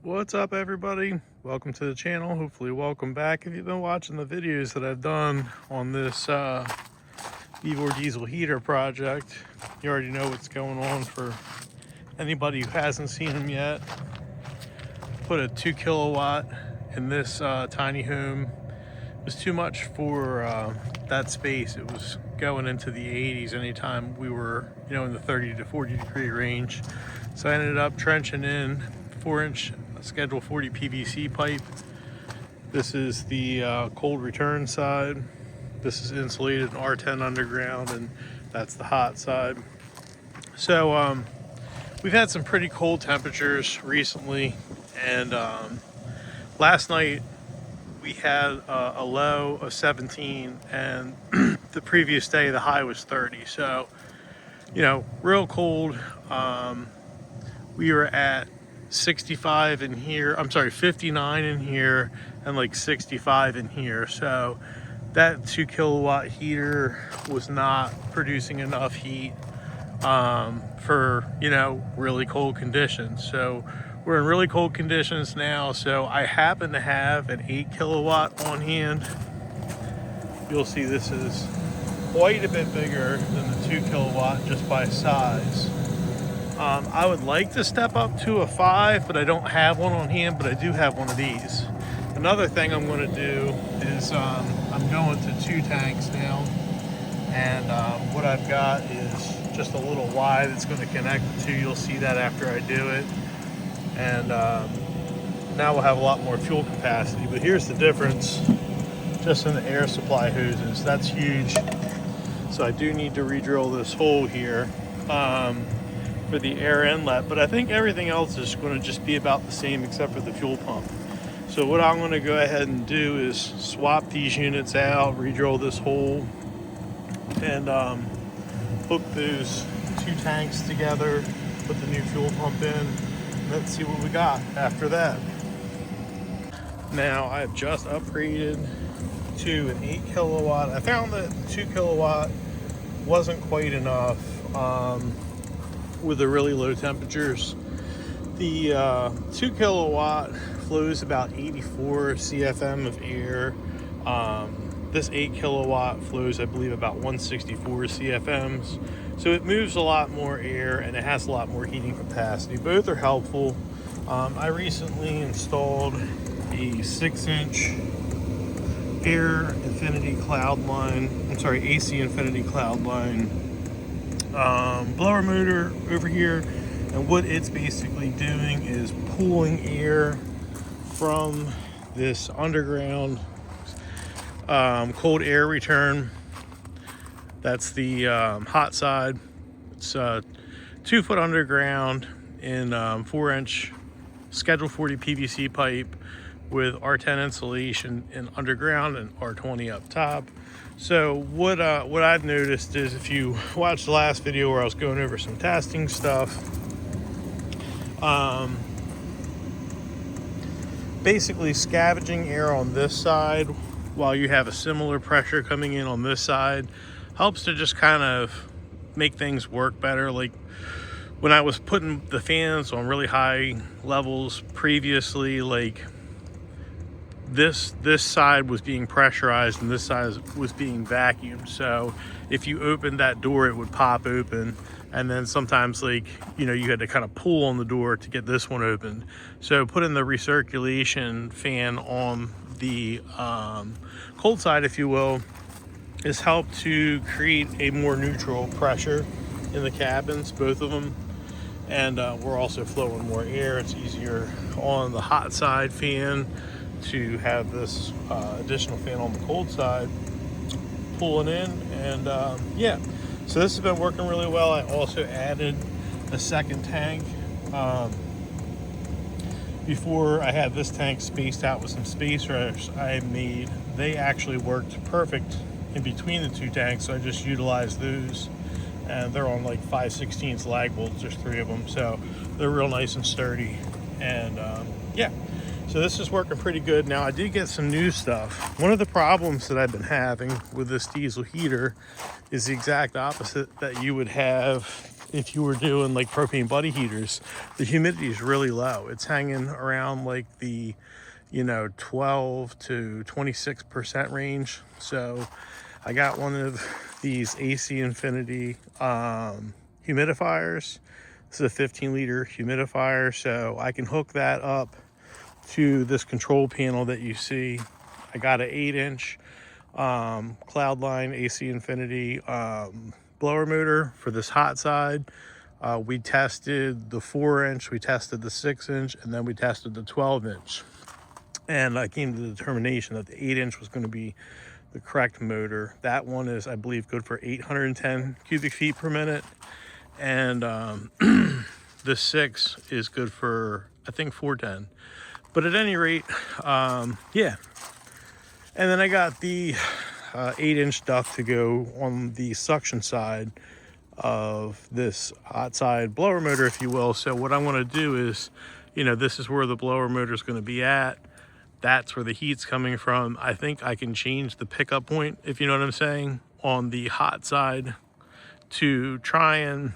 What's up, everybody? Welcome to the channel. Hopefully welcome back. If you've been watching the videos that I've done on this Evor diesel heater project, you already know what's going on. For anybody who hasn't seen them yet, put a 2 kilowatt in this tiny home. It was too much for that space. It was going into the 80s anytime we were, in the 30 to 40 degree range. So I ended up trenching in 4-inch Schedule 40 PVC pipe. This is the cold return side. This is insulated in R10 underground, and that's the hot side. So we've had some pretty cold temperatures recently, and last night we had a low of 17, and the previous day the high was 30. So, real cold. We were at 65 in here, I'm sorry, 59 in here, and like 65 in here. So that 2 kilowatt heater was not producing enough heat for, really cold conditions. So we're in really cold conditions now. So I happen to have an 8 kilowatt on hand. You'll see this is quite a bit bigger than the 2 kilowatt just by size. I would like to step up to a 5, but I don't have one on hand, but I do have one of these. Another thing I'm going to do is I'm going to 2 tanks now, and what I've got is just a little Y that's going to connect the 2. You'll see that after I do it, and now we'll have a lot more fuel capacity. But here's the difference just in the air supply hoses. That's huge. So I do need to re-drill this hole here for the air inlet, but I think everything else is going to just be about the same except for the fuel pump. So what I'm going to go ahead and do is swap these units out, re-drill this hole, and hook those 2 tanks together, put the new fuel pump in, and let's see what we got after that. Now I've just upgraded to an 8 kilowatt. I found that 2 kilowatt wasn't quite enough with the really low temperatures. The 2 kilowatt flows about 84 CFM of air. This 8 kilowatt flows, I believe, about 164 CFMs. So it moves a lot more air and it has a lot more heating capacity. Both are helpful. I recently installed a 6-inch Air Infinity Cloudline, AC Infinity Cloudline blower motor over here, and what it's basically doing is pulling air from this underground cold air return. That's the hot side. It's 2 foot underground in 4-inch Schedule 40 PVC pipe with R10 insulation in underground and R20 up top. So what I've noticed is, if you watch the last video where I was going over some testing stuff, basically scavenging air on this side while you have a similar pressure coming in on this side helps to just kind of make things work better. Like when I was putting the fans on really high levels previously, like this side was being pressurized and this side was being vacuumed. So if you opened that door, it would pop open, and then sometimes, like, you had to kind of pull on the door to get this one opened. So putting the recirculation fan on the cold side, if you will, has helped to create a more neutral pressure in the cabins, both of them. And we're also flowing more air. It's easier on the hot side fan to have this additional fan on the cold side pulling in, and yeah, so this has been working really well. I also added a 2nd tank. Before, I had this tank spaced out with some spacers I made. They actually worked perfect in between the 2 tanks, so I just utilized those, and they're on like 5/16 lag bolts. There's 3 of them, so they're real nice and sturdy. And yeah, so this is working pretty good. Now I did get some new stuff. One of the problems that I've been having with this diesel heater is the exact opposite that you would have if you were doing like propane buddy heaters, the humidity is really low. It's hanging around like the, 12 to 26% range. So I got one of these AC Infinity humidifiers. This is a 15-liter humidifier, so I can hook that up to this control panel that you see. I got an 8-inch Cloudline AC Infinity blower motor for this hot side. We tested the 4-inch, we tested the 6-inch, and then we tested the 12-inch. And I came to the determination that the 8-inch was going to be the correct motor. That one is, I believe, good for 810 cubic feet per minute. And the 6 is good for, I think, 410. But at any rate, yeah. And then I got the 8-inch duct to go on the suction side of this hot side blower motor, if you will. So what I want to do is, this is where the blower motor is going to be at. That's where the heat's coming from. I think I can change the pickup point, if you know what I'm saying, on the hot side to try and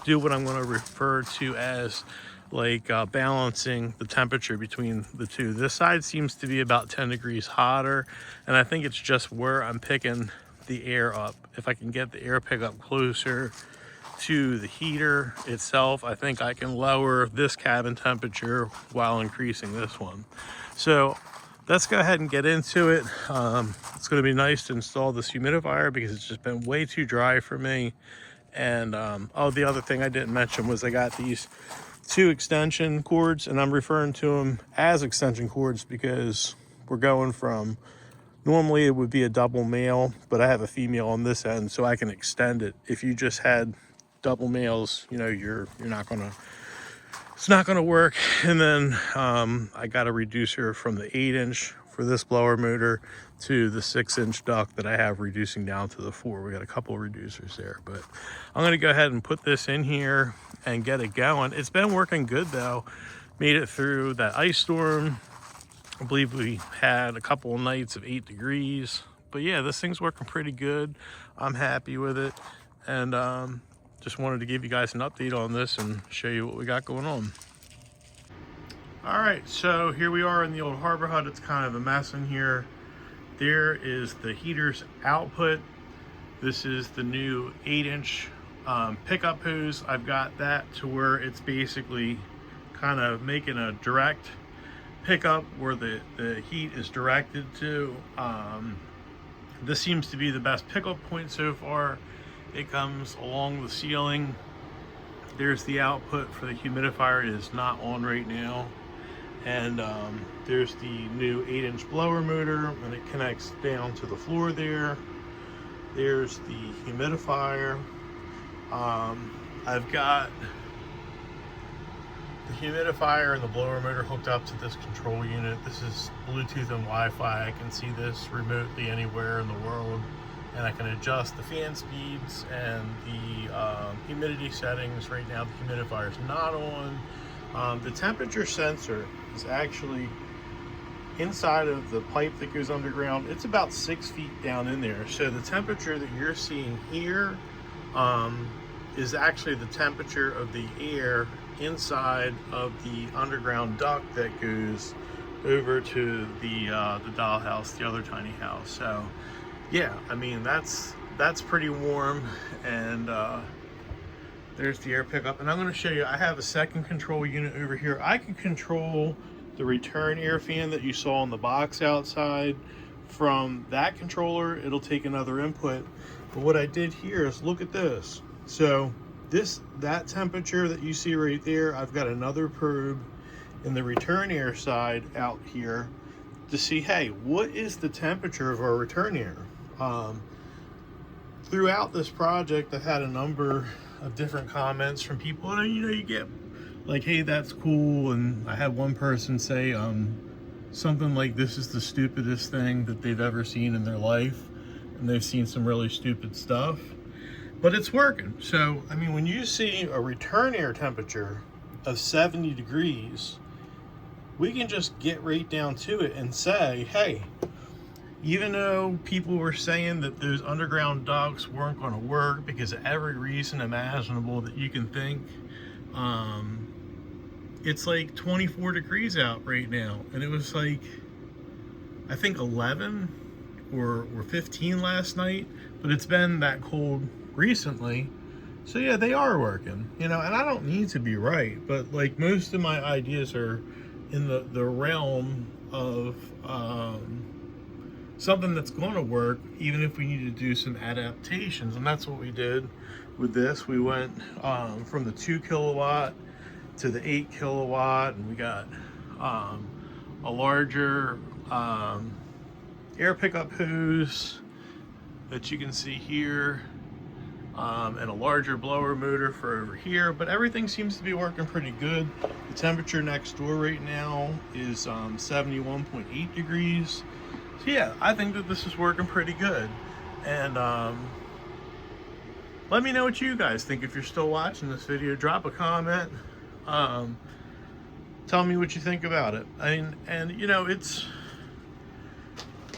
do what I'm going to refer to as like balancing the temperature between the two. This side seems to be about 10 degrees hotter, and I think it's just where I'm picking the air up. If I can get the air pickup closer to the heater itself, I think I can lower this cabin temperature while increasing this one. So let's go ahead and get into it. It's going to be nice to install this humidifier because it's just been way too dry for me. And oh, the other thing I didn't mention was I got these 2 extension cords, and I'm referring to them as extension cords because we're going from, normally it would be a double male, but I have a female on this end, so I can extend it. If you just had double males, you're not gonna, it's not gonna work. And then I got a reducer from the 8-inch for this blower motor to the 6-inch duct that I have reducing down to the 4. We got a couple of reducers there, but I'm gonna go ahead and put this in here and get it going. It's been working good though. Made it through that ice storm. I believe we had a couple of nights of 8 degrees, but yeah, this thing's working pretty good. I'm happy with it, and just wanted to give you guys an update on this and show you what we got going on. All right, so here we are in the old Harbor Hut. It's kind of a mess in here. There is the heater's output. This is the new 8-inch pickup hose. I've got that to where it's basically kind of making a direct pickup where the heat is directed to. This seems to be the best pickup point so far. It comes along the ceiling. There's the output for the humidifier. It is not on right now. And there's the new 8-inch blower motor, and it connects down to the floor there. There's the humidifier. I've got the humidifier and the blower motor hooked up to this control unit. This is Bluetooth and Wi-Fi. I can see this remotely anywhere in the world, and I can adjust the fan speeds and the humidity settings. Right now the humidifier is not on. The temperature sensor is actually inside of the pipe that goes underground. It's about 6 feet down in there. So the temperature that you're seeing here is actually the temperature of the air inside of the underground duct that goes over to the dollhouse, the other tiny house. So yeah, I mean, that's pretty warm. And there's the air pickup, and I'm going to show you, I have a second control unit over here. I can control the return air fan that you saw in the box outside. From that controller, it'll take another input. But what I did here is look at this. So that temperature that you see right there, I've got another probe in the return air side out here to see, hey, what is the temperature of our return air? Throughout this project, I've had a number of different comments from people, and you get like, hey, that's cool. And I had one person say something like, this is the stupidest thing that they've ever seen in their life, and they've seen some really stupid stuff, but it's working. So I mean, when you see a return air temperature of 70 degrees, we can just get right down to it and say, hey, even though people were saying that those underground ducts weren't going to work because of every reason imaginable that you can think, it's like 24 degrees out right now, and it was like, I think 11 or 15 last night, but it's been that cold recently. So yeah, they are working, you know, and I don't need to be right, but like most of my ideas are in the realm of something that's going to work, even if we need to do some adaptations. And that's what we did with this. We went from the 2 kilowatt to the 8 kilowatt, and we got a larger air pickup hose that you can see here, and a larger blower motor for over here. But everything seems to be working pretty good. The temperature next door right now is 71.8 degrees. So yeah, I think that this is working pretty good. And let me know what you guys think. If you're still watching this video, drop a comment. Tell me what you think about it. And you know, it's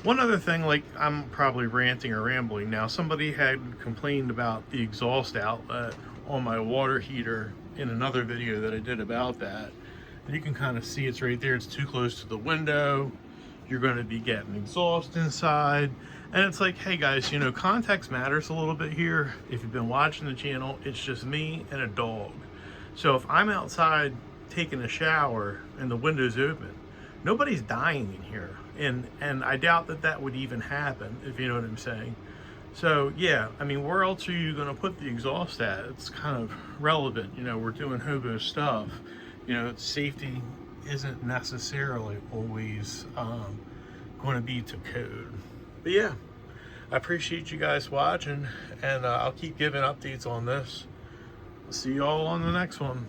one other thing, like, I'm probably ranting or rambling now. Somebody had complained about the exhaust outlet on my water heater in another video that I did about that. And you can kind of see it's right there. It's too close to the window. You're going to be getting exhaust inside. And it's like, hey guys, you know, context matters a little bit here. If you've been watching the channel, it's just me and a dog. So if I'm outside taking a shower and the window's open, nobody's dying in here. And I doubt that that would even happen, if you know what I'm saying. So yeah, I mean, where else are you going to put the exhaust at? It's kind of relevant. You know, we're doing hobo stuff. You know, safety isn't necessarily always going to be to code. But yeah, I appreciate you guys watching, and I'll keep giving updates on this. I'll see you all on the next one.